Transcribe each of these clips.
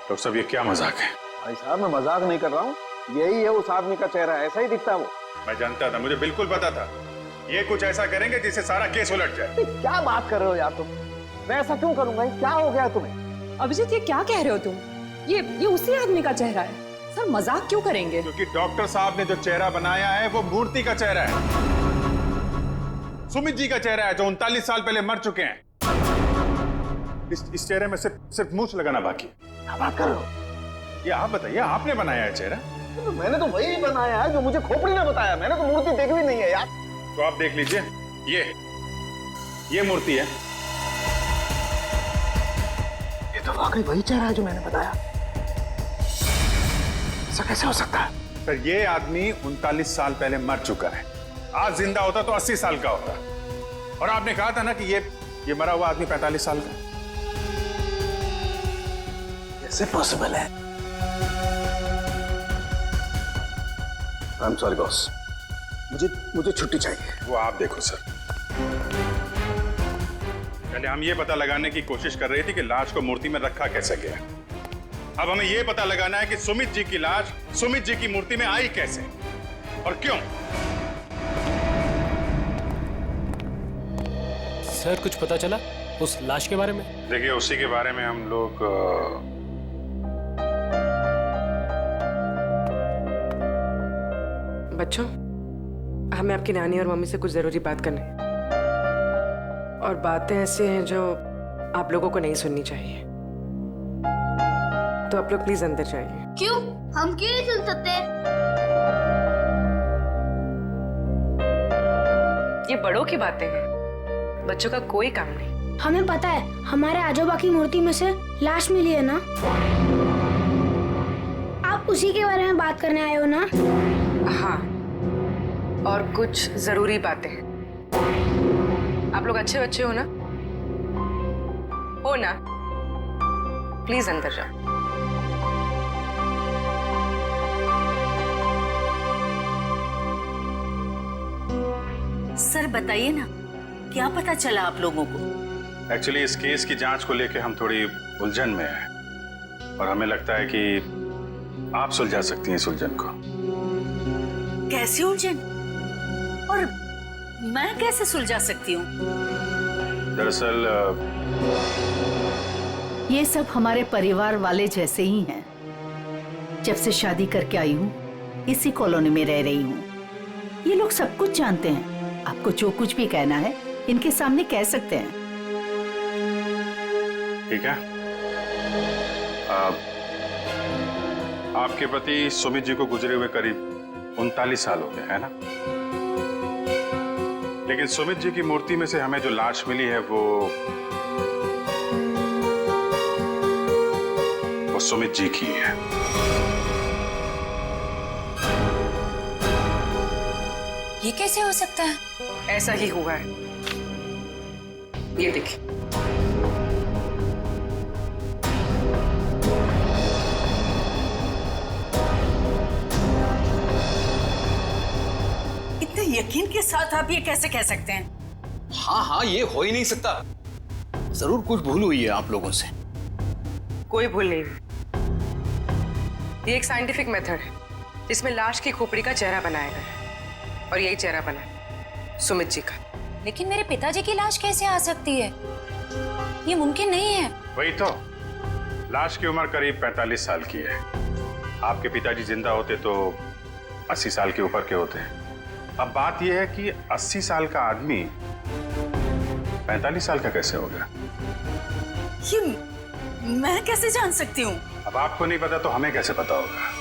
तो सब ये क्या मजाक है? भाई साहब मैं मजाक नहीं कर रहा हूँ, यही है उस आदमी का चेहरा, ऐसा ही दिखता है वो। मैं जानता था, मुझे बिल्कुल पता था ये कुछ ऐसा करेंगे जिससे सारा केस उलट जाए। क्या बात कर रहे हो यार तुम? मैं ऐसा क्यों करूंगा? क्या हो गया तुम्हें? अभिजीत ये क्या कह रहे हो तुम? ये उसी आदमी का चेहरा है सर, मजाक क्यों करेंगे? क्योंकि डॉक्टर साहब ने जो चेहरा बनाया है वो मूर्ति का चेहरा है, सुमित जी का चेहरा है जो 39 साल पहले मर चुके हैं। इस चेहरे में सिर्फ मूंछ लगाना बाकी। क्या बात कर रहे हो? ये आप बताइए, आपने बनाया है चेहरा? तो मैंने तो वही बनाया है जो मुझे खोपड़ी ने बताया, मैंने तो मूर्ति देखी भी नहीं है यार। तो आप देख लीजिए, ये मूर्ति है। ये तो वाकई वही चेहरा है जो मैंने बताया। ऐसा कैसे हो सकता है? सर ये आदमी 39 साल पहले मर चुका है, आज जिंदा होता तो 80 साल का होता। और आपने कहा था ना कि ये मरा हुआ आदमी 45 साल का। कैसे पॉसिबल है? आई एम सॉरी बॉस, मुझे छुट्टी चाहिए। वो आप देखो सर, पहले हम ये पता लगाने की कोशिश कर रहे थे कि लाश को मूर्ति में रखा कैसे गया। अब हमें ये पता लगाना है कि सुमित जी की लाश सुमित जी की मूर्ति में आई कैसे और क्यों। सर कुछ पता चला उस लाश के बारे में? देखिए उसी के बारे में हम लोग बच्चों, हमें आपकी नानी और मम्मी से कुछ जरूरी बात करनी है। और बातें ऐसी हैं जो आप लोगों को नहीं सुननी चाहिए, तो आप लोग प्लीज अंदर जाइए। क्यों? हम क्यों नहीं सुन सकते? ये बड़ों की बातें हैं, बच्चों का कोई काम नहीं। हमें पता है, हमारे आजोबा की मूर्ति में से लाश मिली है ना। आप उसी के बारे में बात करने आए हो ना? हाँ, और कुछ जरूरी बातें हैं। आप लोग अच्छे बच्चे हो ना? हो ना? प्लीज अंदर जाओ। सर बताइए ना, क्या पता चला आप लोगों को? एक्चुअली इस केस की जांच को लेकर हम थोड़ी उलझन में हैं और हमें लगता है कि आप सुलझा सकती हैं इस उलझन को। कैसी उलझन? और मैं कैसे सुलझा सकती हूँ? दरअसल ये सब हमारे परिवार वाले जैसे ही हैं। जब से शादी करके आई हूँ इसी कॉलोनी में रह रही हूँ। ये लोग सब कुछ जानते हैं। आपको जो कुछ भी कहना है इनके सामने कह सकते हैं। ठीक है, आपके पति सुमित जी को गुजरे हुए करीब 39 साल हो गए है ना? लेकिन सुमित जी की मूर्ति में से हमें जो लाश मिली है वो सुमित जी की है। ये कैसे हो सकता है? ऐसा ही हुआ है, ये देखिए। इतने यकीन के साथ आप ये कैसे कह सकते हैं? हाँ, ये हो ही नहीं सकता। जरूर कुछ भूल हुई है आप लोगों से। कोई भूल नहीं हुई। ये एक साइंटिफिक मेथड है जिसमें लाश की खोपड़ी का चेहरा बनाया गया है और यही चेहरा बना है सुमित जी का। लेकिन मेरे पिताजी की लाश कैसे आ सकती है? ये मुमकिन नहीं है। वही तो, लाश की उम्र करीब 45 साल की है। आपके पिताजी जिंदा होते तो 80 साल के ऊपर के होते हैं। अब बात यह है कि 80 साल का आदमी 45 साल का कैसे हो गया? ये मैं कैसे जान सकती हूँ? अब आपको नहीं पता तो हमें कैसे पता होगा?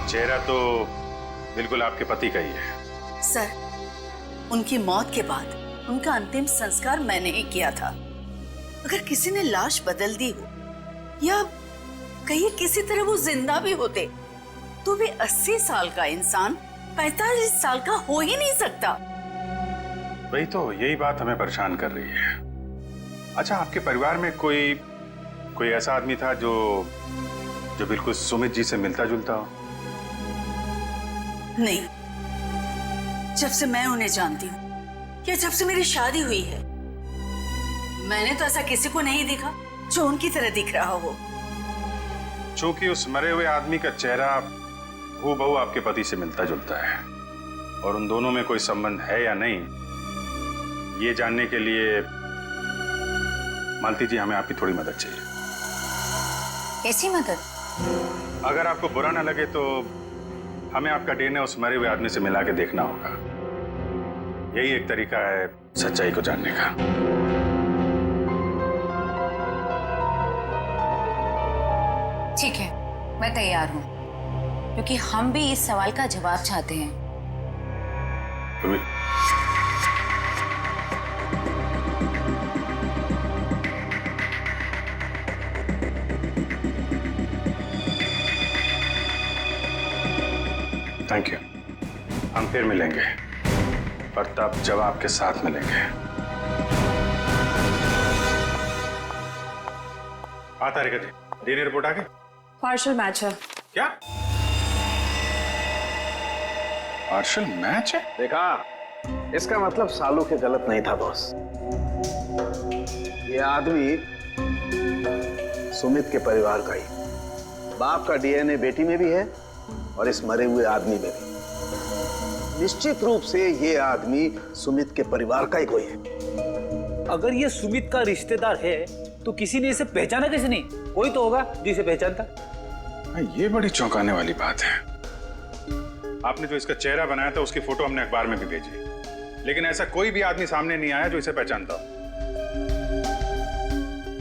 चेहरा तो बिल्कुल आपके पति का ही है। सर, उनकी मौत के बाद उनका अंतिम संस्कार मैंने ही किया था। अगर किसी ने लाश बदल दी हो या कहीं किसी तरह वो जिंदा भी होते तो भी 80 साल का इंसान 45 साल का हो ही नहीं सकता। वही तो, यही बात हमें परेशान कर रही है। अच्छा, आपके परिवार में कोई ऐसा आदमी था जो बिल्कुल सुमित जी से मिलता जुलता हो? नहीं, जब से मैं उन्हें जानती हूँ या जब से मेरी शादी हुई है, मैंने तो ऐसा किसी को नहीं देखा जो उनकी तरह दिख रहा हो। चूंकि उस मरे हुए आदमी का चेहरा हूबहू आपके पति से मिलता जुलता है और उन दोनों में कोई संबंध है या नहीं, ये जानने के लिए मालती जी हमें आपकी थोड़ी मदद चाहिए। कैसी मदद? अगर आपको बुरा ना लगे तो हमें आपका डीएनए उस मरे हुए आदमी से मिला के देखना होगा। यही एक तरीका है सच्चाई को जानने का। ठीक है, मैं तैयार हूँ, क्योंकि हम भी इस सवाल का जवाब चाहते हैं। Thank you. हम फिर मिलेंगे और तब जब आपके साथ मिलेंगे। आता रे कथी डीएनए रिपोर्ट आ गई? पार्शियल मैच है। क्या पार्शियल मैच है? देखा, इसका मतलब सालू के गलत नहीं था बॉस। ये आदमी सुमित के परिवार का ही, बाप का डीएनए बेटी में भी है और इस मरे हुए आदमी में भी। निश्चित रूप से ये आदमी सुमित के परिवार का ही कोई है। अगर ये सुमित का रिश्तेदार है तो किसी ने इसे पहचाना कैसे नहीं? कोई तो होगा जो इसे पहचानता। ये बड़ी चौंकाने वाली बात है। आपने जो इसका चेहरा बनाया था उसकी फोटो हमने अखबार में भी भेजी, लेकिन ऐसा कोई भी आदमी सामने नहीं आया जो इसे पहचानता हो।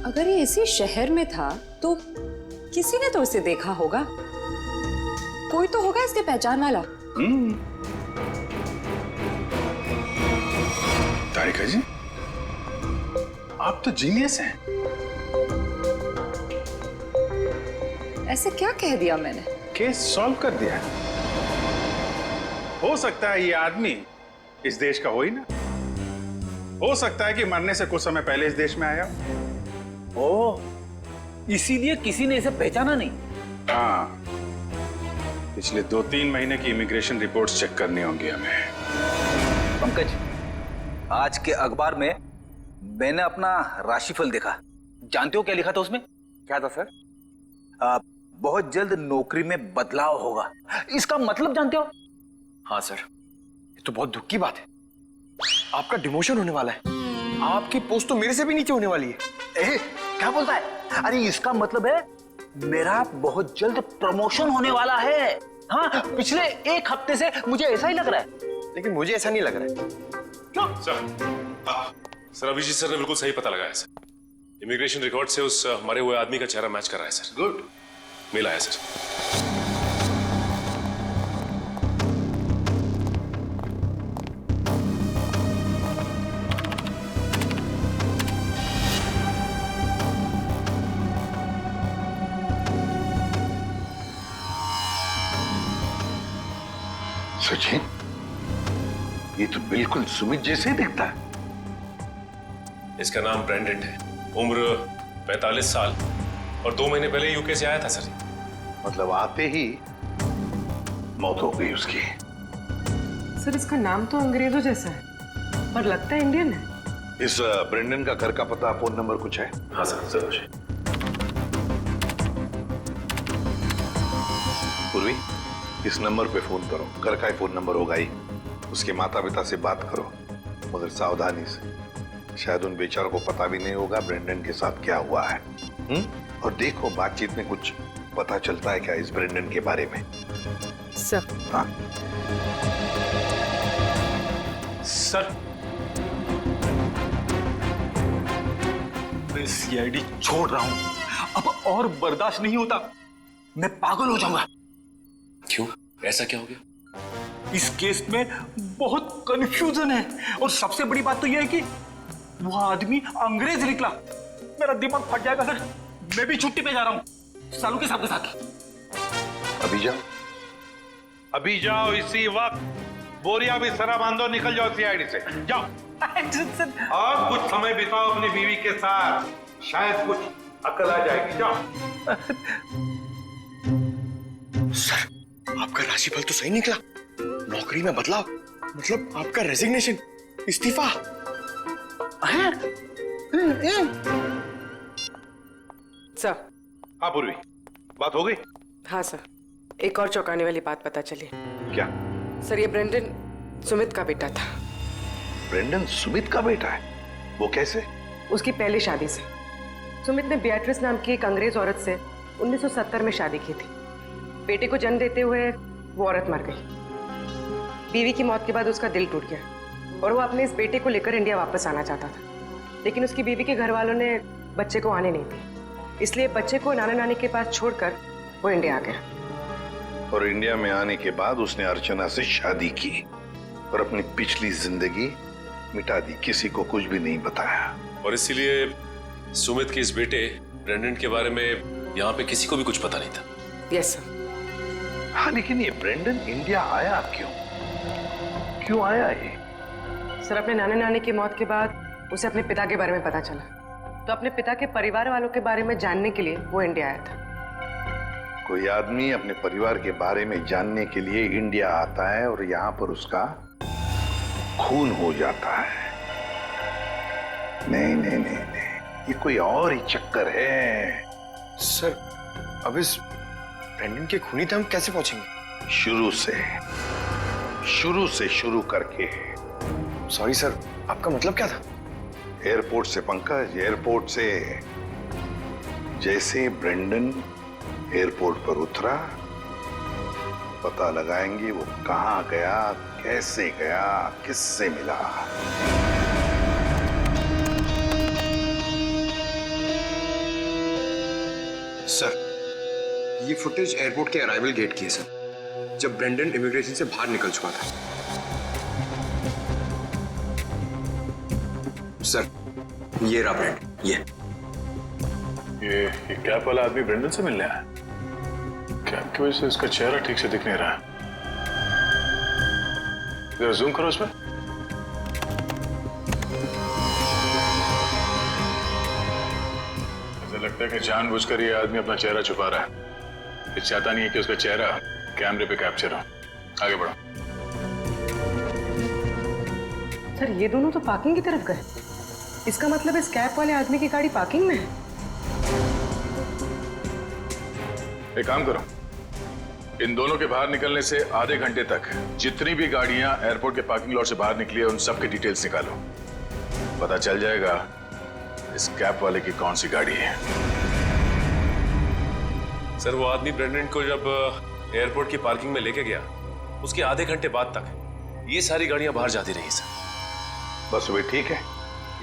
अगर ये इसी शहर में था तो किसी ने तो इसे देखा होगा। कोई तो होगा इसके पहचान वाला। तारिका जी, आप तो जीनियस हैं। ऐसे क्या कह दिया मैंने? केस सॉल्व कर दिया। हो सकता है ये आदमी इस देश का हो ही ना। हो सकता है कि मरने से कुछ समय पहले इस देश में आया। ओह, इसीलिए किसी ने इसे पहचाना नहीं। हाँ, पिछले 2-3 महीने की इमिग्रेशन रिपोर्ट्स चेक करनी होंगी हमें। पंकज, आज के अखबार में मैंने अपना राशिफल देखा। जानते हो क्या लिखा था उसमें? क्या था सर? बहुत जल्द नौकरी में बदलाव होगा। इसका मतलब जानते हो? हाँ सर, ये तो बहुत दुख की बात है। आपका डिमोशन होने वाला है। आपकी पोस्ट तो मेरे से भी नीचे होने वाली है। क्या बोलता है? अरे इसका मतलब है मेरा बहुत जल्द प्रमोशन होने वाला है। हाँ, पिछले 1 हफ्ते से मुझे ऐसा ही लग रहा है। लेकिन मुझे ऐसा नहीं लग रहा है। क्यों? सर अभिजीत सर ने बिल्कुल सही पता लगाया सर। इमिग्रेशन रिकॉर्ड से उस मरे हुए आदमी का चेहरा मैच कर रहा है सर। गुड, मिला है सर। सचिन, ये तो बिल्कुल सुमित जैसे ही दिखता है। इसका नाम ब्रेंडन है, उम्र 45 साल और 2 महीने पहले यूके से आया था सर। मतलब आते ही मौत हो गई उसकी। सर इसका नाम तो अंग्रेजों जैसा है पर लगता है इंडियन है। इस ब्रेंडन का घर का पता, फोन नंबर कुछ है? हाँ सर, जरूर है। पूर्वी, इस नंबर पे फोन करो। घर का ही फोन नंबर होगा ही। उसके माता पिता से बात करो, मगर सावधानी से। शायद उन बेचारों को पता भी नहीं होगा ब्रेंडन के साथ क्या हुआ है। और देखो बातचीत में कुछ पता चलता है क्या इस ब्रेंडन के बारे में। सर। हाँ सर, मैं सीआईडी छोड़ रहा हूं। अब और बर्दाश्त नहीं होता। मैं पागल हो जाऊंगा। क्यों? ऐसा क्या हो गया? इस केस में बहुत कंफ्यूजन है और सबसे बड़ी बात तो यह है कि वह आदमी अंग्रेज निकला। मेरा दिमाग फट जाएगा सर। मैं भी छुट्टी पे जा रहा हूँ सालू के साथ। अभी जाओ, अभी जाओ, इसी वक्त बोरिया भी सरा बांधो, निकल जाओ सीआईडी से। जाओ और कुछ समय बिताओ अपनी बीवी के साथ, शायद कुछ अकल आ जाएगी। जाओ। सर, आपका राशिफल तो सही निकला। नौकरी में बदलाव मतलब आपका रेजिग्नेशन, इस्तीफा। सर। हाँ पूर्वी, बात हो गई? हाँ सर, एक और चौंकाने वाली बात पता चली। क्या? सर, ये ब्रेंडन सुमित का बेटा था। ब्रेंडन सुमित का बेटा है? वो कैसे? उसकी पहली शादी से। सुमित ने बेatrice नाम की एक अंग्रेज औरत से 1970 में शादी की थी। बेटे को जन्म देते हुए वो औरत मर गई। बीवी की मौत के बाद उसका दिल टूट गया और वो अपने इस बेटे को लेकर इंडिया वापस आना चाहता था, लेकिन उसकी बीवी के घर वालों ने बच्चे को आने नहीं दी, इसलिए बच्चे को नाना नानी के पास छोड़कर वो इंडिया आ गया। और इंडिया में आने के बाद उसने अर्चना से शादी की और अपनी पिछली जिंदगी मिटा दी, किसी को कुछ भी नहीं बताया। और इसीलिए सुमित के इस बेटे ब्रेंडन के बारे में यहाँ पे किसी को भी कुछ पता नहीं था। Yes sir. हाँ, लेकिन ये ब्रेंडन इंडिया आया क्यों? क्यों आया ये? सर, अपने नाना नानी की मौत के बाद उसे अपने पिता के बारे में पता चला, तो अपने पिता के परिवार वालों के बारे में जानने के लिए वो इंडिया आया था। कोई आदमी अपने परिवार के बारे में जानने के लिए इंडिया आता है और यहाँ पर उसका खून हो जाता है। नहीं नहीं नहीं नहीं, ये कोई और ही चक्कर है। सर, अब इस ब्रेंडन के खूनी तक हम कैसे पहुंचेंगे? शुरू से शुरू करके। सॉरी सर, आपका मतलब क्या था? एयरपोर्ट से पंकज, एयरपोर्ट से। जैसे ब्रेंडन एयरपोर्ट पर उतरा, पता लगाएंगे वो कहां गया, कैसे गया, किससे मिला। सर, ये फुटेज एयरपोर्ट के अराइवल गेट की है सर, जब ब्रेंडन इमिग्रेशन से बाहर निकल चुका था। सर, ये रहा ब्रेंडन, ये कैप वाला आदमी ब्रेंडन से मिलने आया? कैप की वजह से उसका चेहरा ठीक से दिख नहीं रहा। जरा जूम करो उसमें। ऐसा लगता है कि जानबूझकर ये आदमी अपना चेहरा छुपा रहा है। ये चाहता नहीं है कि उसका चेहरा कैमरे पे कैप्चर हो। आगे बढ़ो। सर, ये दोनों तो पार्किंग की तरफ गए। इसका मतलब इस कैप वाले आदमी की गाड़ी पार्किंग में है। एक काम करो, इन दोनों के बाहर निकलने से आधे घंटे तक जितनी भी गाड़ियां एयरपोर्ट के पार्किंग लॉट से बाहर निकली है, उन सब के डिटेल्स निकालो। पता चल जाएगा इस कैप वाले की कौन सी गाड़ी है। सर, वो आदमी ब्रेंडन को जब एयरपोर्ट की पार्किंग में लेके गया, उसके आधे घंटे बाद तक ये सारी गाड़ियां बाहर जाती रही सर। बस वे ठीक है,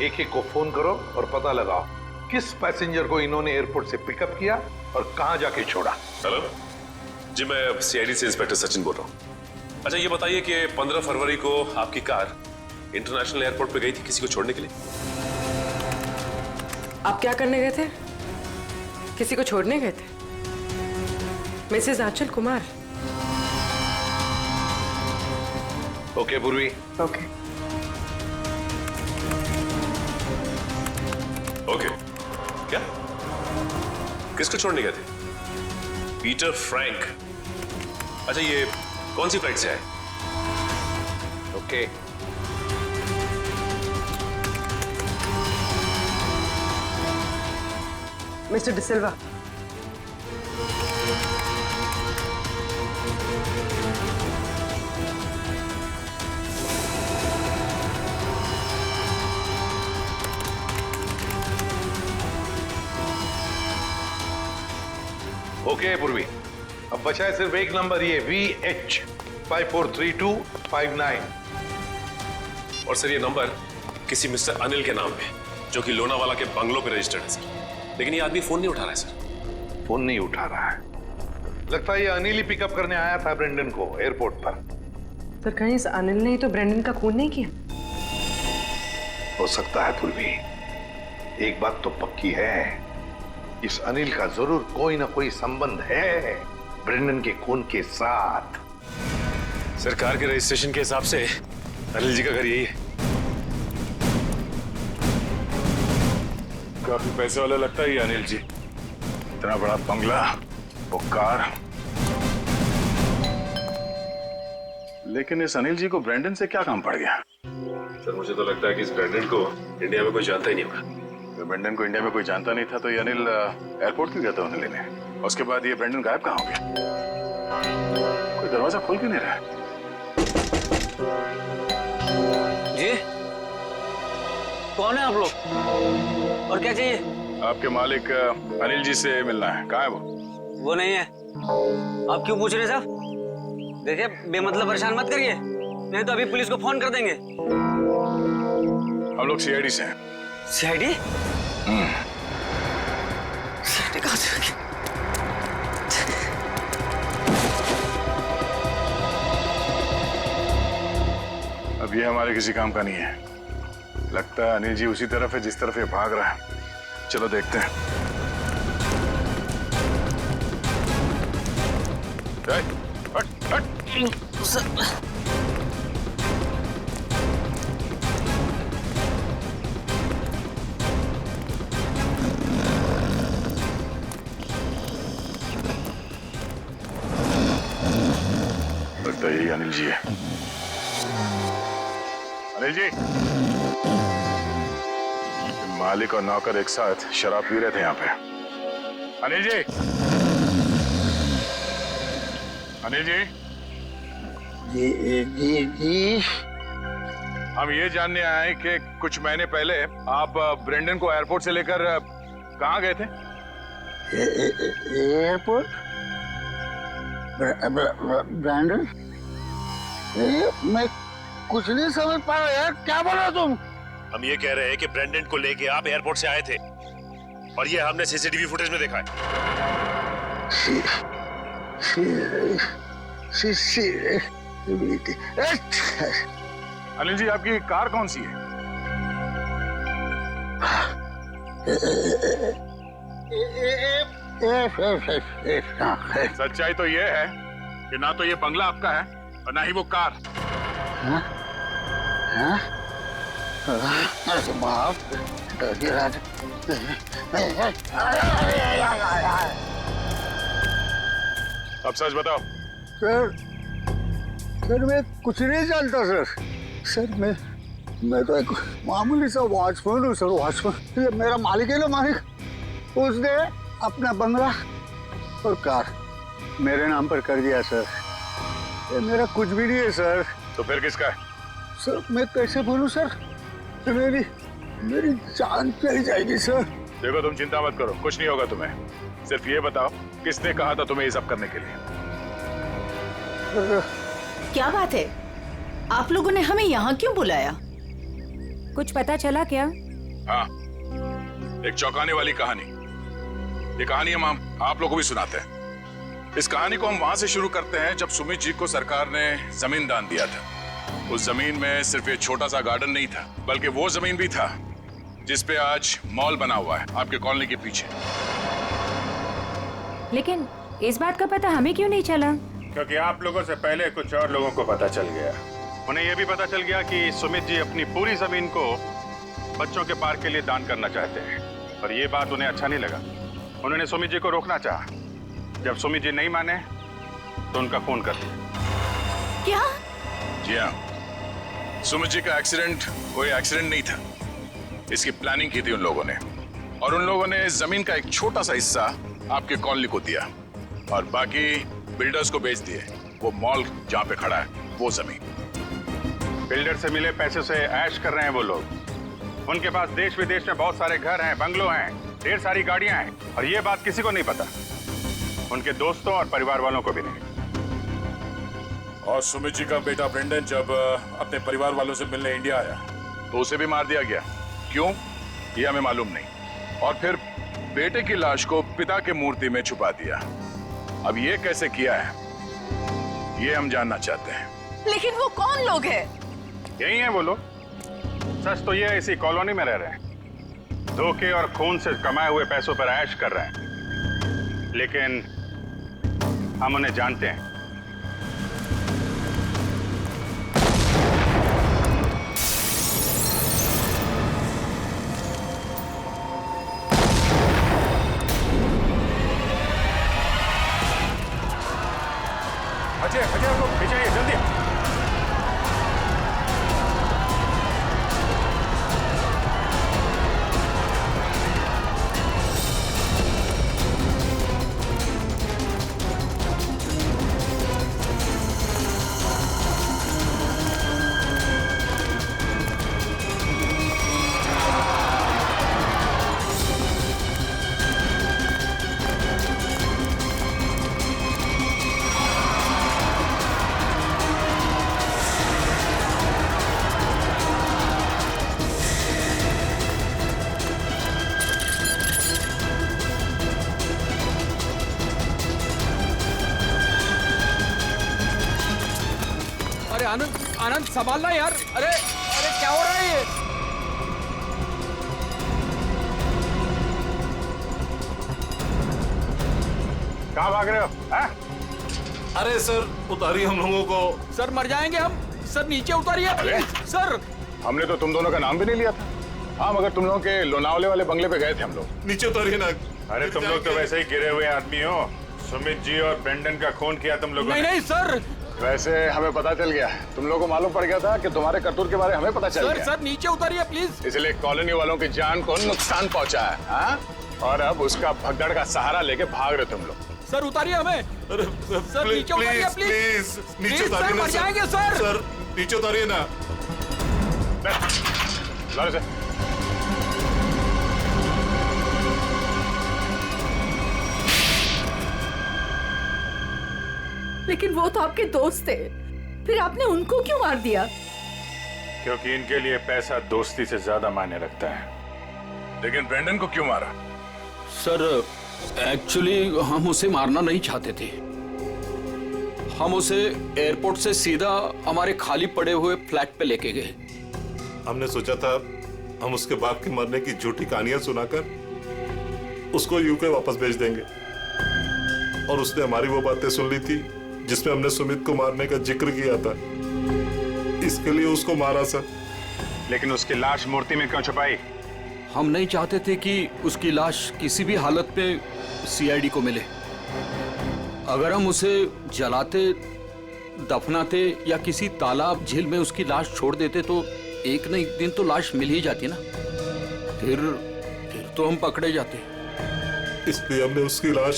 एक एक को फोन करो और पता लगाओ किस पैसेंजर को इन्होंने एयरपोर्ट से पिकअप किया और कहां जाके छोड़ा। हेलो जी, मैं सीआईडी से इंस्पेक्टर सचिन बोल रहा हूँ। अच्छा, ये बताइए कि 15 फरवरी को आपकी कार इंटरनेशनल एयरपोर्ट पे गई थी किसी को छोड़ने के लिए? आप क्या करने गए थे? किसी को छोड़ने गए थे? मिसेस आंचल कुमार। ओके पूर्वी। Okay okay. क्या? किसको छोड़ने गए थे? Peter Frank. अच्छा, ये कौन सी फ्लाइट से आए? ओके। मिस्टर डिसिल्वा, ओके पूर्वी, अब बचा है सिर्फ एक नंबर, ये VH 543259। और सर, ये नंबर किसी मिस्टर अनिल के नाम पे, जो कि लोनावाला के बंगलों पे रजिस्टर्ड है सर। लेकिन ये आदमी फोन नहीं उठा रहा है सर। फोन नहीं उठा रहा है? लगता है ये अनिल ही पिकअप करने आया था ब्रेंडन को एयरपोर्ट पर। सर, कहीं इस अनिल ने तो ब्रेंडन का खून नहीं किया? हो सकता है पूर्वी, एक बात तो पक्की है, इस अनिल का जरूर कोई ना कोई संबंध है ब्रेंडन के खून के साथ। सरकार के रजिस्ट्रेशन के हिसाब से अनिल जी का घर यही है। काफी पैसे वाला लगता है ये अनिल जी। इतना बड़ा बंगला, वो कार। लेकिन इस अनिल जी को ब्रेंडन से क्या काम पड़ गया? सर, मुझे तो लगता है कि इस ब्रेंडन को इंडिया में कोई जानता ही नहीं होगा। तो ब्रेंडन को इंडिया में कोई जानता नहीं था, तो ये अनिल एयरपोर्ट क्यों गया था उन्हें लेने? उसके बाद ये ब्रेंडन गायब कहाँ हो गया? कोई दरवाजा खोल क्यों नहीं रहा? जी, कौन है आप लोग और क्या चाहिए? आपके मालिक अनिल जी से मिलना है। कहाँ है वो? वो नहीं है। आप क्यों पूछ रहे साहब? देखिए, बेमतलब परेशान मत करिए, नहीं तो अभी पुलिस को फोन कर देंगे। हम लोग सीआईडी से हैं। सीआईडी? सीआईडी कहाँ से? अब ये हमारे किसी काम का नहीं है। लगता है अनिल जी उसी तरफ है जिस तरफ ये भाग रहा है। चलो देखते हैं। हट, हट। लगता है यही अनिल जी है। अनिल जी, मालिक और नौकर एक साथ शराब पी रहे थे यहाँ पे। अनिल जी, अनिल जी, जी। हम ये जानने आए कि कुछ महीने पहले आप ब्रेंडन को एयरपोर्ट से लेकर कहाँ गए थे? एयरपोर्ट? ब्रेंडन? मैं कुछ नहीं समझ पा रहा यार, क्या बोल रहे हो तुम? हम ये कह रहे हैं कि ब्रेंडन को लेके आप एयरपोर्ट से आए थे और ये हमने सीसीटीवी फुटेज में देखा है। अनिल जी, आपकी कार कौन सी है? सच्चाई तो ये है कि ना तो ये बंगला आपका है और ना ही वो कार। अब सच बताओ। सर मैं कुछ नहीं जानता सर मैं तो एक मामूली सा वॉचमैन हूँ सर। वॉचमैन, ये मेरा मालिक है ना, मालिक, उसने अपना बंगला और कार मेरे नाम पर कर दिया सर। ये मेरा कुछ भी नहीं है सर। तो फिर किसका है? सर मैं कैसे बोलूं सर, मेरी जान चली जाएगी सर। देखो, तुम चिंता मत करो, कुछ नहीं होगा तुम्हें। सिर्फ ये बताओ, किसने कहा था तुम्हें ये सब करने के लिए? क्या बात है, आप लोगों ने हमें यहाँ क्यों बुलाया? कुछ पता चला क्या? हाँ, एक चौंकाने वाली कहानी। ये कहानी हम आप लोगों को भी सुनाते हैं। इस कहानी को हम वहां से शुरू करते हैं जब सुमित जी को सरकार ने जमीन दान दिया था। उस जमीन में सिर्फ एक छोटा सा गार्डन नहीं था, बल्कि वो जमीन भी था जिसपे आज मॉल बना हुआ है आपके कॉलोनी के पीछे। लेकिन इस बात का पता हमें क्यों नहीं चला? क्योंकि आप लोगों से पहले कुछ और लोगों को पता चल गया। उन्हें यह भी पता चल गया कि सुमित जी अपनी पूरी जमीन को बच्चों के पार्क के लिए दान करना चाहते हैं, और ये बात उन्हें अच्छा नहीं लगा। उन्होंने सुमित जी को रोकना चाहा। जब सुमित जी नहीं माने तो उनका फोन कर दिया। क्या? जी हाँ, सुमित जी का एक्सीडेंट कोई एक्सीडेंट नहीं था। इसकी प्लानिंग की थी उन लोगों ने, और उन लोगों ने जमीन का एक छोटा सा हिस्सा आपके कॉलोनी को दिया और बाकी बिल्डर्स को बेच दिए। वो मॉल जहाँ पे खड़ा है वो जमीन। बिल्डर से मिले पैसे से ऐश कर रहे हैं वो लोग। उनके पास देश विदेश में बहुत सारे घर हैं, बंगलो हैं, ढेर सारी गाड़ियां हैं, और ये बात किसी को नहीं पता, उनके दोस्तों और परिवार वालों को भी नहीं। और सुमित जी का बेटा ब्रेंडन जब अपने परिवार वालों से मिलने इंडिया आया तो उसे भी मार दिया गया। क्यों, ये हमें मालूम नहीं। और फिर बेटे की लाश को पिता के मूर्ति में छुपा दिया। अब ये कैसे किया है ये हम जानना चाहते हैं। लेकिन वो कौन लोग हैं? यही हैं वो लोग। सच तो ये इसी कॉलोनी में रह रहे हैं, धोखे और खून से कमाए हुए पैसों पर ऐश कर रहे हैं, लेकिन हम उन्हें जानते हैं। अजय को पीछे आइए, जल्दी। आनंद आनंद संभालना यार। अरे अरे क्या हो रहा है ये? कहाँ भाग रहे हो? अरे सर उतारिए हम लोगों को। सर मर जाएंगे हम। सर नीचे उतारिए प्लीज। सर हमने तो तुम दोनों का नाम भी नहीं लिया था। हाँ, मगर तुम लोगों के लोनावले वाले बंगले पे गए थे हम लोग। नीचे उतारिए ना। अरे तुम लोग तो वैसे ही गिरे हुए आदमी हो। सुमित जी और ब्रेंडन का खून किया तुम लोगों ने। नहीं सर। वैसे हमें पता चल गया, तुम लोगों को मालूम पड़ गया था कि तुम्हारे करतूत के बारे में हमें पता चल गया। सर नीचे उतारिए प्लीज। इसलिए कॉलोनी वालों की जान को नुकसान पहुंचा है। हाँ? और अब उसका भगदड़ का सहारा लेके भाग रहे तुम लोग। सर उतारिए हमें। सर नीचे उतारिए प्लीज। नीचे उतारिए मर जाएंगे सर। सर नीचे उतारिए ना। लेकिन वो तो आपके दोस्त थे, फिर आपने उनको क्यों मार दिया? क्योंकि इनके लिए पैसा दोस्ती से ज्यादा मायने रखता है। लेकिन ब्रेंडन को क्यों मारा? सर एक्चुअली हम उसे मारना नहीं चाहते थे। हम उसे एयरपोर्ट से सीधा हमारे खाली पड़े हुए फ्लैट पे लेके गए। हमने सोचा था हम उसके बाप के मरने की झूठी कहानियां सुनाकर उसको यूके वापस भेज देंगे, और उसने हमारी वो बातें सुन ली थी जिसमें हमने सुमित को मारने का जिक्र किया था। इसके लिए उसको मारा सर। लेकिन उसकी लाश मूर्ति में क्यों छुपाई? हम नहीं चाहते थे कि उसकी लाश किसी भी हालत में सीआईडी को मिले। अगर हम उसे जलाते, दफनाते या किसी तालाब झील में उसकी लाश छोड़ देते तो एक न एक दिन तो लाश मिल ही जाती ना। फिर तो हम पकड़े जाते। इसलिए हमने उसकी लाश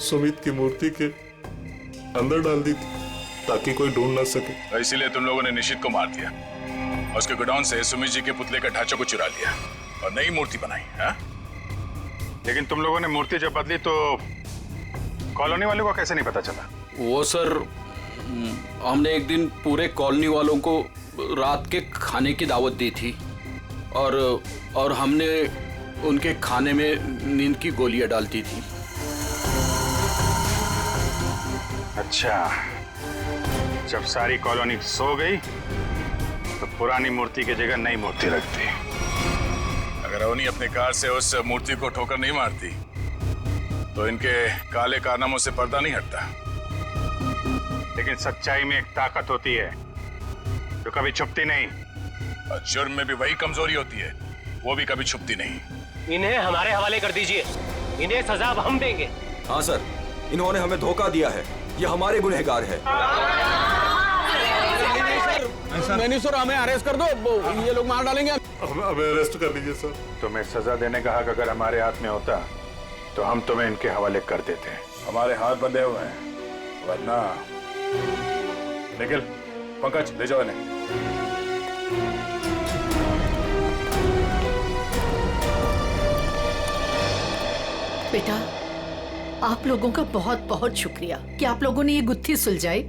सुमित की मूर्ति के अंदर डाल दी थी ताकि कोई ढूंढ ना सके। इसीलिए तुम लोगों ने निशित को मार दिया और उसके गोडाउन से सुमित जी के पुतले का ढांचा को चुरा लिया और नई मूर्ति बनाई। हाँ? लेकिन तुम लोगों ने मूर्ति जब बदली तो कॉलोनी वालों को कैसे नहीं पता चला? वो सर हमने एक दिन पूरे कॉलोनी वालों को रात के खाने की दावत दी थी और हमने उनके खाने में नींद की गोलियां डालती थी। अच्छा, जब सारी कॉलोनी सो गई तो पुरानी मूर्ति की जगह नई मूर्ति रख दी। अगर अवनी अपने कार से उस मूर्ति को ठोकर नहीं मारती तो इनके काले कारनामों से पर्दा नहीं हटता। लेकिन सच्चाई में एक ताकत होती है जो कभी छुपती नहीं, और जुर्म में भी वही कमजोरी होती है, वो भी कभी छुपती नहीं। इन्हें हमारे हवाले कर दीजिए, इन्हें सजा अब हम देंगे। हाँ सर, इन्होंने हमें धोखा दिया है, ये हमारे गुनहगार है। नहीं सर, हमें अरेस्ट कर दो, ये लोग मार डालेंगे। हमें अरेस्ट कर लीजिए सर। तुम्हें सजा देने का हक अगर हमारे हाथ में होता तो हम तुम्हें इनके हवाले कर देते। हमारे हाथ बंधे हुए हैं, वरना निखिल, पंकज ले जाओ इन्हें। बेटा, आप लोगों का बहुत बहुत शुक्रिया कि आप लोगों ने ये गुत्थी सुलझाई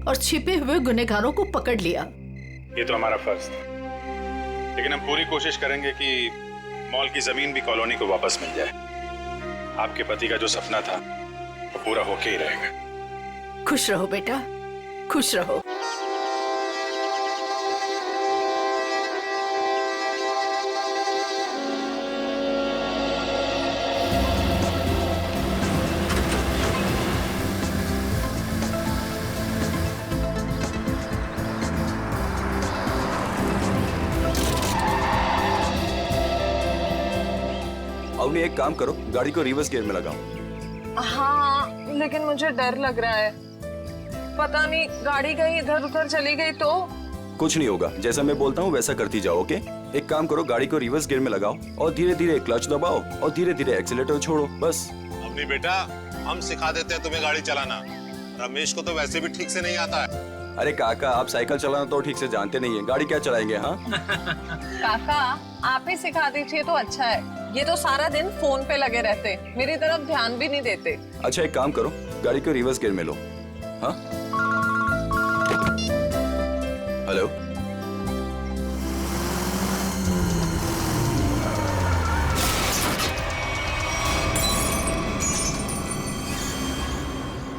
और छिपे हुए गुनहगारों को पकड़ लिया। ये तो हमारा फर्ज था, लेकिन हम पूरी कोशिश करेंगे कि मॉल की जमीन भी कॉलोनी को वापस मिल जाए। आपके पति का जो सपना था वो पूरा होके ही रहेगा। खुश रहो बेटा, खुश रहो। अवनी, एक काम करो, गाड़ी को रिवर्स गियर में लगाओ। हाँ, लेकिन मुझे डर लग रहा है, पता नहीं गाड़ी कहीं इधर उधर चली गई तो। कुछ नहीं होगा, जैसा मैं बोलता हूँ वैसा करती जाओ। ओके, एक काम करो, गाड़ी को रिवर्स गियर में लगाओ और धीरे धीरे क्लच दबाओ और धीरे धीरे एक्सीलेटर छोड़ो, बस। अपनी बेटा, हम सिखा देते हैं तुम्हें गाड़ी चलाना, रमेश को तो वैसे भी ठीक से नहीं आता है। अरे काका, आप साइकिल चलाना तो ठीक से जानते नहीं है, गाड़ी क्या चलाएंगे? हाँ काका, आप ही सिखा दीजिए तो अच्छा है। ये तो सारा दिन फोन पे लगे रहते, मेरी तरफ ध्यान भी नहीं देते। अच्छा, एक काम करो, गाड़ी को रिवर्स गियर में लो। हाँ, हेलो,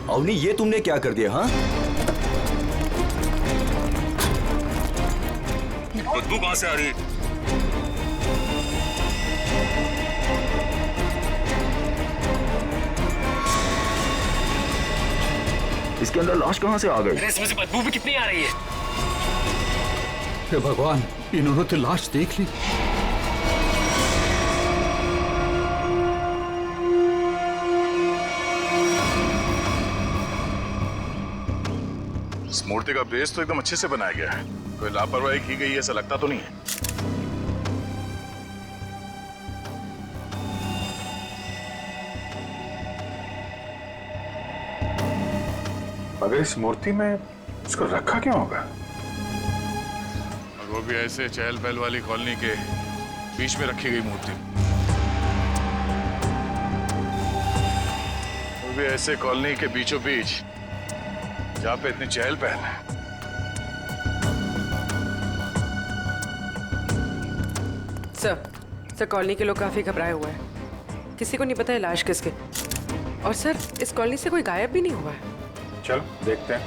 अवनी, ये तुमने क्या कर दिया? हाँ, बदबू कहां से आ रही है? इसके अंदर लाश कहाँ से आ गई? इसमें से बदबू भी कितनी आ रही है? हे भगवान, इन्होंने तो लाश देख ली। इस मूर्ति का बेस तो एकदम अच्छे से बनाया गया है, कोई लापरवाही की गई ऐसा लगता तो नहीं है। मगर इस मूर्ति में इसको रखा क्यों होगा? और वो भी ऐसे चहल पहल वाली कॉलोनी के बीच में रखी गई मूर्ति, वो भी ऐसे कॉलोनी के बीचों बीच जहां पे इतनी चहल पहल है। सर कॉलोनी के लोग काफी घबराए हुए हैं, किसी को नहीं पता है लाश किसके। और सर इस कॉलोनी से कोई गायब भी नहीं हुआ है। चलो देखते हैं।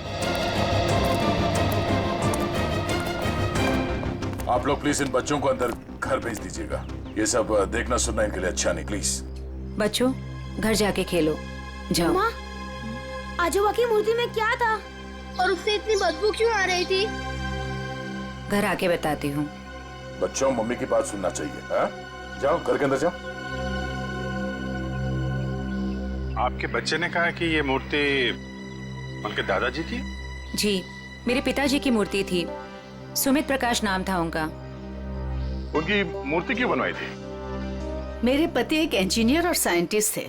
आप लोग प्लीज इन बच्चों को अंदर घर भेज दीजिएगा, ये सब देखना सुनना इनके लिए अच्छा नहीं, प्लीज। बच्चों घर जाके खेलो, जाओ। माँ, आजोबा की मूर्ति में क्या था और उससे इतनी बदबू क्यों आ रही थी? घर आके बताती हूँ। बच्चों मम्मी की बात सुनना चाहिए, हा? जाओ घर के अंदर जाओ। आपके बच्चे ने कहा कि ये मूर्ति उनके दादाजी की? जी, मेरे पिताजी की मूर्ति थी, सुमित प्रकाश नाम था उनका। उनकी मूर्ति क्यों बनवाई थी? मेरे पति एक इंजीनियर और साइंटिस्ट थे।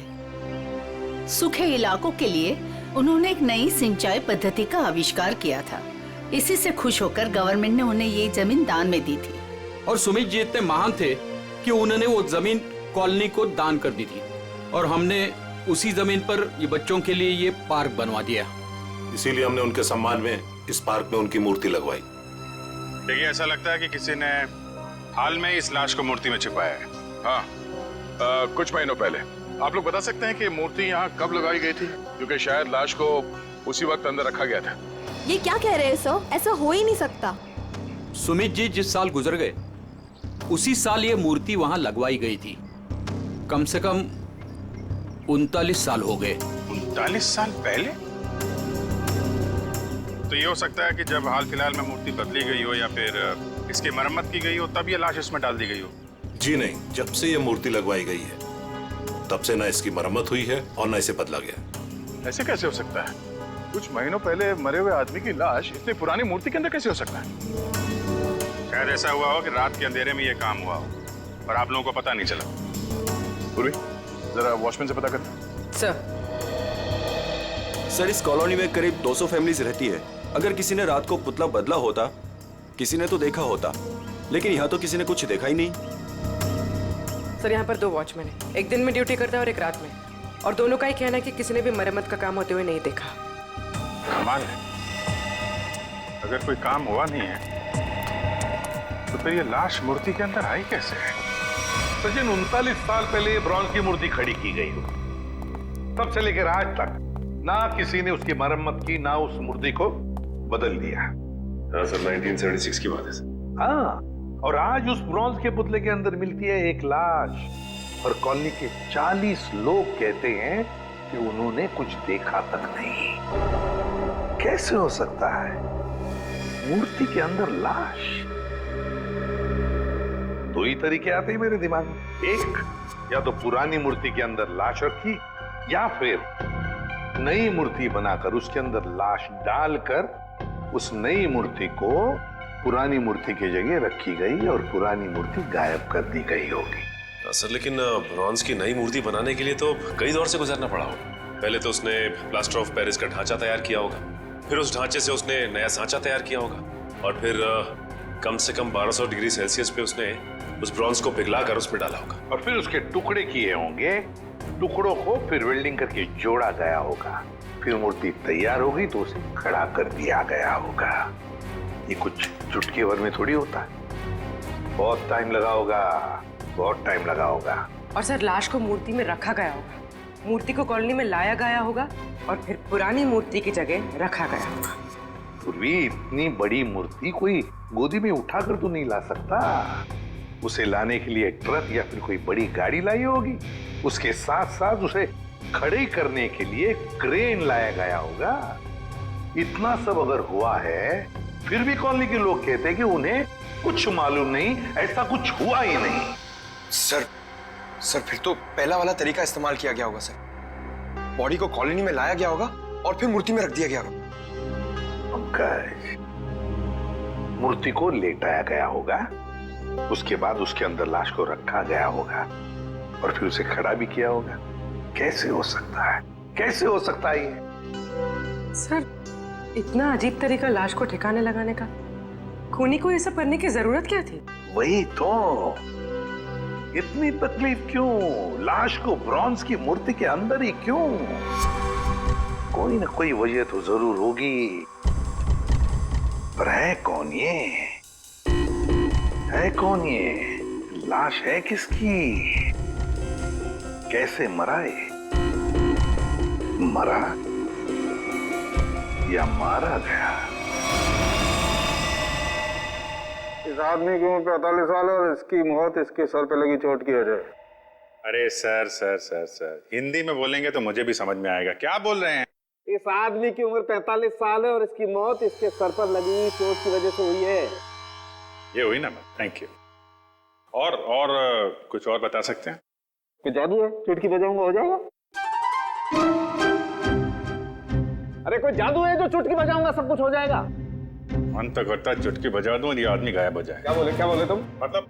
सूखे इलाकों के लिए उन्होंने एक नई सिंचाई पद्धति का आविष्कार किया था। इसी से खुश होकर गवर्नमेंट ने उन्हें ये जमीन दान में दी थी। और सुमित जी इतने महान थे कि उन्होंने वो जमीन कॉलोनी को दान कर दी थी, और हमने उसी जमीन पर ये बच्चों के लिए ये पार्क बनवा दिया। इसीलिए हमने उनके सम्मान में इस पार्क में उनकी मूर्ति लगवाई। देखिए, ऐसा लगता है कि किसी ने हाल में इस लाश को मूर्ति में छिपाया है। हाँ, कुछ महीनों पहले। आप लोग बता सकते हैं कि मूर्ति यहाँ कब लगाई गई थी? क्योंकि शायद लाश को उसी वक्त अंदर रखा गया था। ये क्या कह रहे हैं सर? ऐसा हो ही नहीं सकता। सुमित जी जिस साल गुजर गए उसी साल ये मूर्ति वहां लगवाई गई थी। कम से कम 39 साल हो गए। 39 साल पहले? तो ये हो सकता है कि जब हाल फिलहाल में मूर्ति बदली गई हो या फिर इसकी मरम्मत की गई हो, तब ये लाश इसमें डाल दी गई हो। जी नहीं, जब से ये मूर्ति लगवाई गई है तब से ना इसकी मरम्मत हुई है और ना इसे बदला गया। ऐसे कैसे हो सकता है? कुछ महीनों पहले मरे हुए आदमी की लाश इतनी पुरानी मूर्ति के अंदर कैसे हो सकता है? शायद ऐसा हुआ हो कि रात के अंधेरे में ये काम हुआ हो और आप लोगों को पता नहीं चला। पूर्वी, जरा वॉचमैन से पता कर। सर, इस कॉलोनी में करीब 200 फैमिलीज रहती है। अगर किसी ने रात को पुतला बदला होता, किसी ने तो देखा होता, लेकिन यहाँ तो किसी ने कुछ देखा ही नहीं। सर यहाँ पर 2 वॉचमैन हैं, एक दिन में ड्यूटी करता है और एक रात में, और दोनों का ही कहना है कि किसी ने भी मरम्मत का काम होते हुए नहीं देखा। कमाल है, अगर कोई काम हुआ नहीं है तो फिर ये लाश मूर्ति के अंदर आई कैसे है? सचिन, 39 साल पहले ये ब्रॉन्ज की मूर्ति खड़ी की गई हो, तब से लेकर आज तक ना किसी ने उसकी मरम्मत की, ना उस मूर्ति को बदल दिया। हाँ सर, 1976 की बात है सर। हाँ, और आज उस ब्रॉन्ज के पुतले के अंदर मिलती है एक लाश, और कॉलोनी के 40 लोग कहते हैं कि उन्होंने कुछ देखा तक नहीं। कैसे हो सकता है मूर्ति के अंदर लाश? 2 ही तरीके आते हैं मेरे दिमाग में। एक, या तो पुरानी मूर्ति के अंदर लाश रखी, या फिर नई मूर्ति बनाकर उसके अंदर लाश डालकर उस नई मूर्ति को पुरानी मूर्ति की जगह रखी गई और पुरानी मूर्ति गायब कर दी गई होगी। सर, लेकिन ब्रॉन्ज की नई मूर्ति बनाने के लिए तो कई दौर से गुजरना पड़ा होगा। पहले तो उसने प्लास्टर ऑफ पेरिस का ढांचा तैयार किया होगा, फिर उस ढांचे से उसने नया सांचा तैयार किया होगा, और फिर कम से कम 1200 डिग्री सेल्सियस पे उसने उस ब्रॉन्ज को पिघलाकर उसमें डाला होगा, और फिर उसके टुकड़े किए होंगे। टुकड़ों को फिर वेल्डिंग करके जोड़ा गया होगा, फिर मूर्ति तैयार होगी तो उसे खड़ा कर दिया गया होगा। ये कुछ चुटकी भर में थोड़ी होता है, बहुत टाइम लगा होगा, बहुत टाइम लगा होगा। और सर लाश को मूर्ति में रखा गया होगा, मूर्ति को कॉलोनी में लाया गया होगा, और फिर पुरानी मूर्ति की जगह रखा गया होगा। पूर्वी, इतनी बड़ी मूर्ति कोई गोदी में उठाकर तो नहीं ला सकता। उसे लाने के लिए ट्रक या फिर कोई बड़ी गाड़ी लाई होगी। उसके साथ साथ उसे खड़े करने के लिए क्रेन लाया गया होगा। इतना सब अगर हुआ है, फिर भी कॉलोनी के लोग कहते हैं कि उन्हें कुछ मालूम नहीं, ऐसा कुछ हुआ ही नहीं। सर फिर तो पहला वाला तरीका इस्तेमाल किया गया होगा सर। बॉडी को कॉलोनी में लाया गया होगा और फिर मूर्ति में रख दिया गया होगा। मूर्ति को लेटाया गया होगा, उसके बाद उसके अंदर लाश को रखा गया होगा और फिर उसे खड़ा भी किया होगा। कैसे हो सकता है, कैसे हो सकता है ये? सर, इतना अजीब तरीका लाश को ठिकाने लगाने का, खूनी को ये सब करने की जरूरत क्या थी? वही तो, इतनी तकलीफ क्यों? लाश को ब्रॉन्ज की मूर्ति के अंदर ही क्यों? कोई ना कोई वजह तो जरूर होगी, पर है कौन ये? है कौन ये? लाश है किसकी? कैसे मरा ये? मरा या मारा गया? इस आदमी की उम्र 45 साल है और इसकी मौत इसके सर पे लगी चोट की वजह है। अरे sir sir sir sir, Hindi में बोलेंगे तो मुझे भी समझ में आएगा। क्या बोल रहे हैं? इस आदमी की उम्र 45 साल है और इसकी मौत इसके सर पर लगी चोट की वजह से हुई है। ये हुई ना बात। Thank you. और कुछ और बता सकते हैं? कोई जादू है? चुटकी बजाऊंगा हो जाएगा? अरे कोई जादू है जो चुटकी बजाऊंगा सब कुछ हो जाएगा? मन तो करता है चुटकी बजा दूं और ये आदमी गायब हो जाए। क्या बोले तुम? मतलब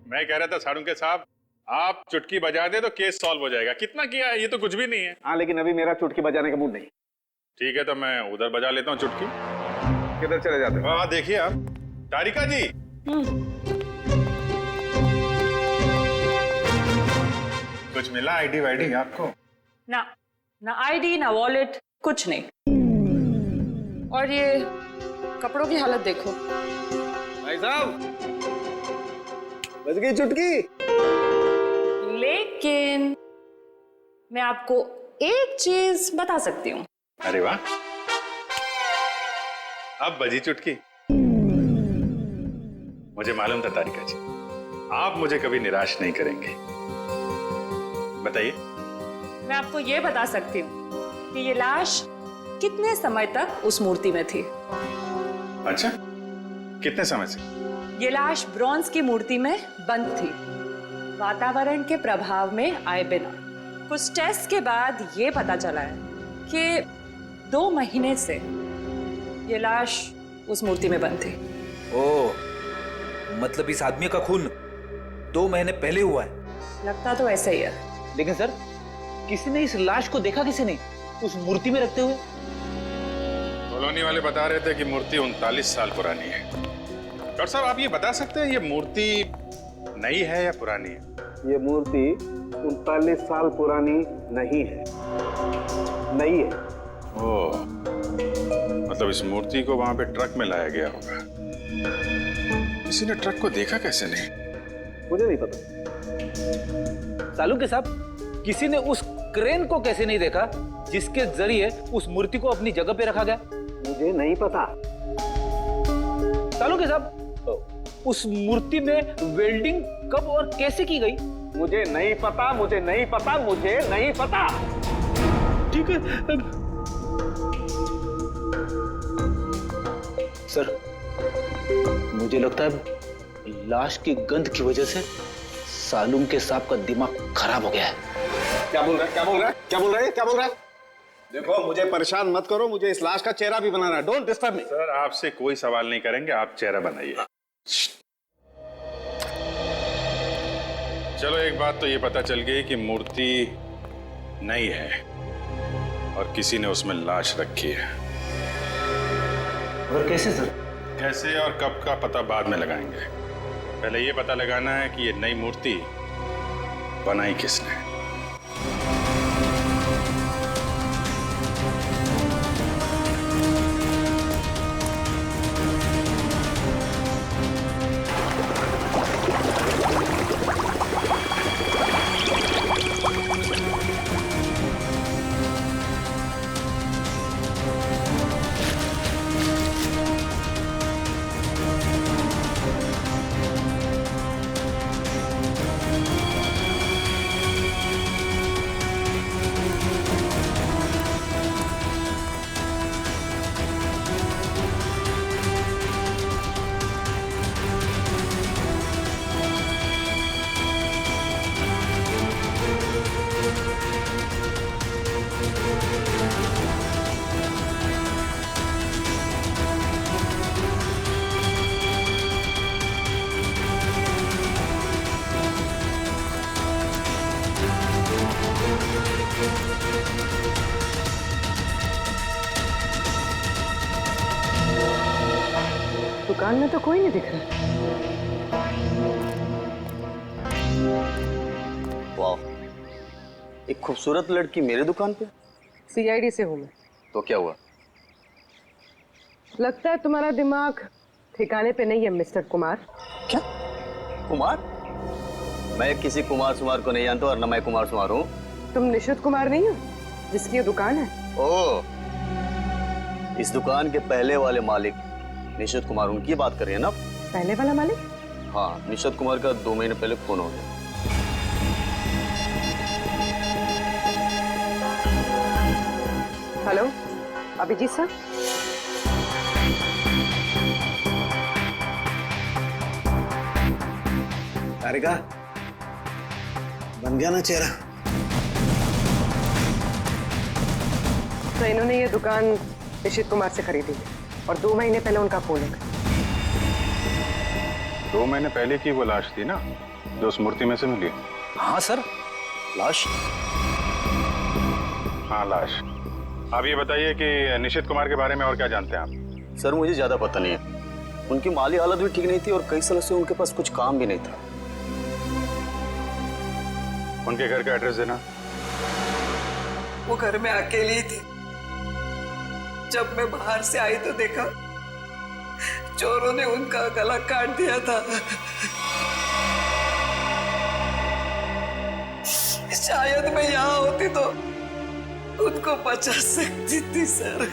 मैं कह रहा था साड़ुंके साहब, आप चुटकी बजा दे तो केस सॉल्व हो जाएगा। कितना किया है, ये तो कुछ भी नहीं है। हाँ, लेकिन अभी मेरा चुटकी बजाने का मूड नहीं। ठीक है, तो मैं उधर बजा लेता हूँ चुटकी। किधर चले जाते हो? हाँ देखिए आप, तारिका जी। कुछ मिला आईडी वाईडी आपको? ना आईडी ना वॉलेट, कुछ नहीं। और ये कपड़ों की हालत देखो। भाई साहब, बज गई चुटकी। लेकिन मैं आपको एक चीज बता सकती हूँ। अरे वाह, अब बजी चुटकी। मुझे मालूम था तारिका जी, आप मुझे कभी निराश नहीं करेंगे। बताइए। मैं आपको ये बता सकती हूँ कि ये लाश कितने समय तक उस मूर्ति में थी। अच्छा, कितने समय से? ये लाश ब्रॉन्ज की मूर्ति में बंद थी, वातावरण के प्रभाव में आए बिना। कुछ टेस्ट के बाद ये पता चला है कि 2 महीने से ये लाश उस मूर्ति में बंद थी। ओह, मतलब इस आदमी का खून 2 महीने पहले हुआ है? लगता तो ऐसा ही है। लेकिन सर, किसी ने इस लाश को देखा? किसी ने उस मूर्ति में रखते हुए? कॉलोनी वाले बता रहे थे कि मूर्ति 39 साल पुरानी है। डॉक्टर साहब, आप ये बता सकते हैं ये मूर्ति नई है या पुरानी है? ये मूर्ति 39 साल पुरानी नहीं है, नई है। ओह, मतलब इस मूर्ति को वहां पे ट्रक में लाया गया होगा। किसी ने ट्रक को देखा कैसे नहीं? मुझे नहीं पता। सालुंके साहब, किसी ने उस क्रेन को कैसे नहीं देखा जिसके जरिए उस मूर्ति को अपनी जगह पे रखा गया? मुझे नहीं पता। सालुंके साहब, उस मूर्ति में वेल्डिंग कब और कैसे की गई? मुझे नहीं पता, मुझे नहीं पता, मुझे नहीं पता। ठीक है सर, मुझे लगता है लाश की गंध की वजह से सालुंके साहब का दिमाग खराब हो गया है। क्या बोल रहा है? क्या बोल रहा है? क्या बोल रहा है? क्या बोल रहा है? देखो, मुझे परेशान मत करो, मुझे इस लाश का चेहरा भी बनाना है। Don't disturb me. सर, आपसे कोई सवाल नहीं करेंगे, आप चेहरा बनाइए। चलो, एक बात तो ये पता चल गई कि मूर्ति नई है और किसी ने उसमें लाश रखी है। और कैसे सर? कैसे और कब का पता बाद में लगाएंगे। पहले ये पता लगाना है कि ये नई मूर्ति बनाई किसने। दुकान में तो कोई नहीं दिख रहा। वाह, एक खूबसूरत लड़की मेरे दुकान पे। सीआईडी से हूँ मैं। तो क्या हुआ? लगता है तुम्हारा दिमाग ठिकाने पे नहीं है मिस्टर कुमार। क्या? कुमार? मैं किसी कुमार सुमार को नहीं जानता और न मैं कुमार सुमार हूँ। तुम निशित कुमार नहीं हो जिसकी ये दुकान है? ओ, इस दुकान के पहले वाले मालिक निशित कुमार, उनकी बात कर रही है ना? पहले वाला मालिक? हाँ, निशित कुमार का 2 महीने पहले खून हो गया। Hello, Abhijit sir. तारिका, बन गया ना चेहरा? तो इन्होंने ये दुकान निशित कुमार से खरीदी और 2 महीने पहले उनका खून हो गया। 2 महीने पहले की वो लाश थी ना जो उस मूर्ति में से मिली? हाँ सर, लाश। हाँ, लाश। आप ये बताइए कि निशित कुमार के बारे में और क्या जानते हैं आप? सर, मुझे ज्यादा पता नहीं है। उनकी माली हालत भी ठीक नहीं थी और कई सालों से उनके पास कुछ काम भी नहीं था। उनके घर का एड्रेस देना। वो घर में अकेली थी। जब मैं बाहर से आई तो देखा चोरों ने उनका गला काट दिया था। शायद मैं यहाँ होती तो उनको बचा सकती थी सर।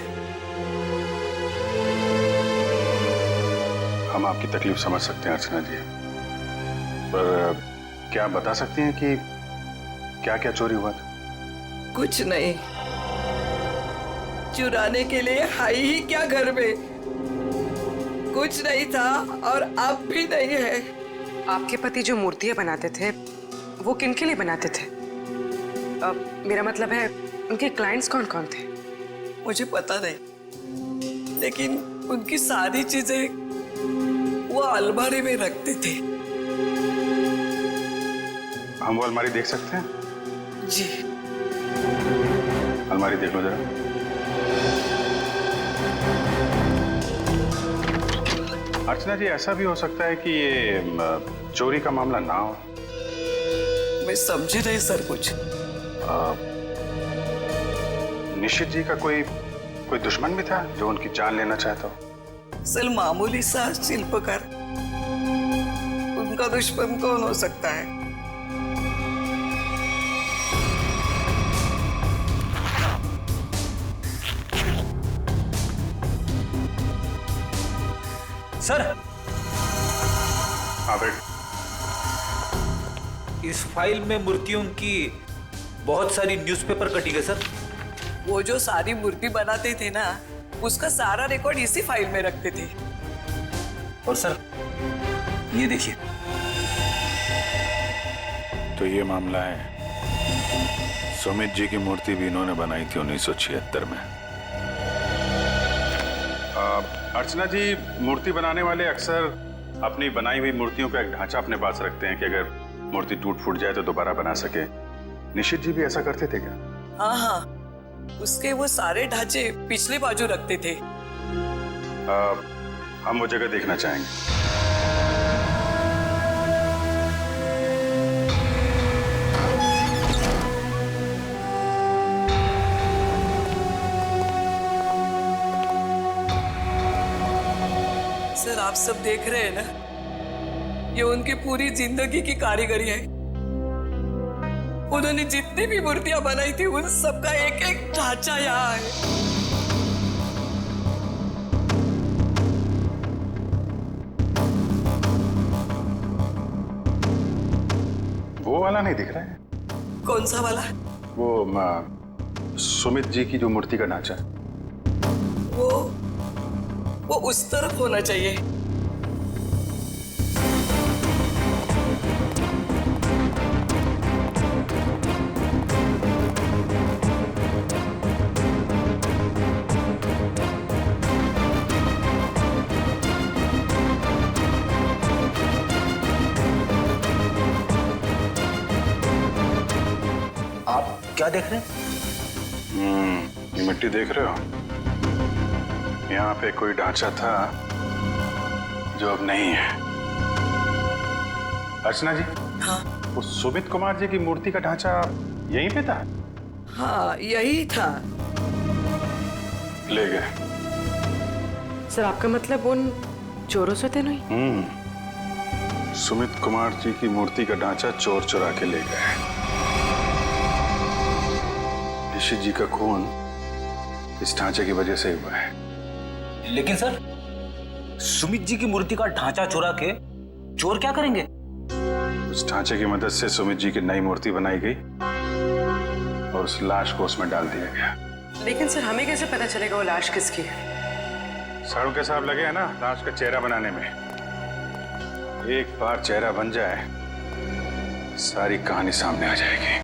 हम आपकी तकलीफ समझ सकते हैं अर्चना जी, पर क्या आप बता सकती हैं कि क्या क्या चोरी हुआ था? कुछ नहीं, चुराने के लिए है ही क्या घर में? कुछ नहीं था और अब भी नहीं है। आपके पति जो मूर्तियां बनाते थे वो किनके लिए बनाते थे? मेरा मतलब है उनके क्लाइंट्स कौन कौन थे? मुझे पता नहीं, लेकिन उनकी सारी चीजें वो अलमारी में रखते थे। हम वो अलमारी देख सकते हैं? जी। अलमारी देख लो जरा। अर्चना जी, ऐसा भी हो सकता है कि ये चोरी का मामला ना हो। मैं समझी नहीं सर कुछ। निशित जी का कोई दुश्मन भी था जो उनकी जान लेना चाहता हो? सर, मामूली सा शिल्पकार, उनका दुश्मन कौन हो सकता है? सर, हाँ बेट। इस फाइल में मूर्तियों की बहुत सारी न्यूज़पेपर कटी है सर। वो जो सारी मूर्ति बनाते थे ना, उसका सारा रिकॉर्ड इसी फाइल में रखते थे। और सर, ये देखिए। तो ये मामला है। सुमित जी की मूर्ति भी इन्होंने बनाई थी 1976 में। अर्चना जी, मूर्ति बनाने वाले अक्सर अपनी बनाई हुई मूर्तियों का एक ढांचा अपने पास रखते हैं कि अगर मूर्ति टूट फूट जाए तो दोबारा बना सके। निशित जी भी ऐसा करते थे क्या? हाँ हाँ, उसके वो सारे ढांचे पिछले बाजू रखते थे। हम वो जगह देखना चाहेंगे। सर, आप सब देख रहे हैं ना, ये उनकी पूरी जिंदगी की कारीगरी है। उन्होंने जितनी भी मूर्तियां बनाई थी उन सबका एक एक ढांचा यहाँ है। वो वाला नहीं दिख रहा है? कौन सा वाला? वो सुमित जी की जो मूर्ति का ढांचा है। वो उस तरफ होना चाहिए। आप क्या देख रहे हैं? ये मिट्टी देख रहे हो? यहाँ पे कोई ढांचा था जो अब नहीं है। अर्चना जी, हाँ? वो सुमित कुमार जी की मूर्ति का ढांचा यहीं पे था? हाँ, यही था। ले गए। सर, आपका मतलब उन चोरों से थे नहीं? सुमित कुमार जी की मूर्ति का ढांचा चोर चुरा के ले गए। निशित जी का खून इस ढांचे की वजह से हुआ है। लेकिन सर, सुमित जी की मूर्ति का ढांचा चुरा के चोर क्या करेंगे? उस ढांचे की मदद से सुमित जी की नई मूर्ति बनाई गई और उस लाश को उसमें डाल दिया गया। लेकिन सर, हमें कैसे पता चलेगा वो लाश किसकी है? साड़ू के साहब लगे हैं ना लाश का चेहरा बनाने में। एक बार चेहरा बन जाए, सारी कहानी सामने आ जाएगी।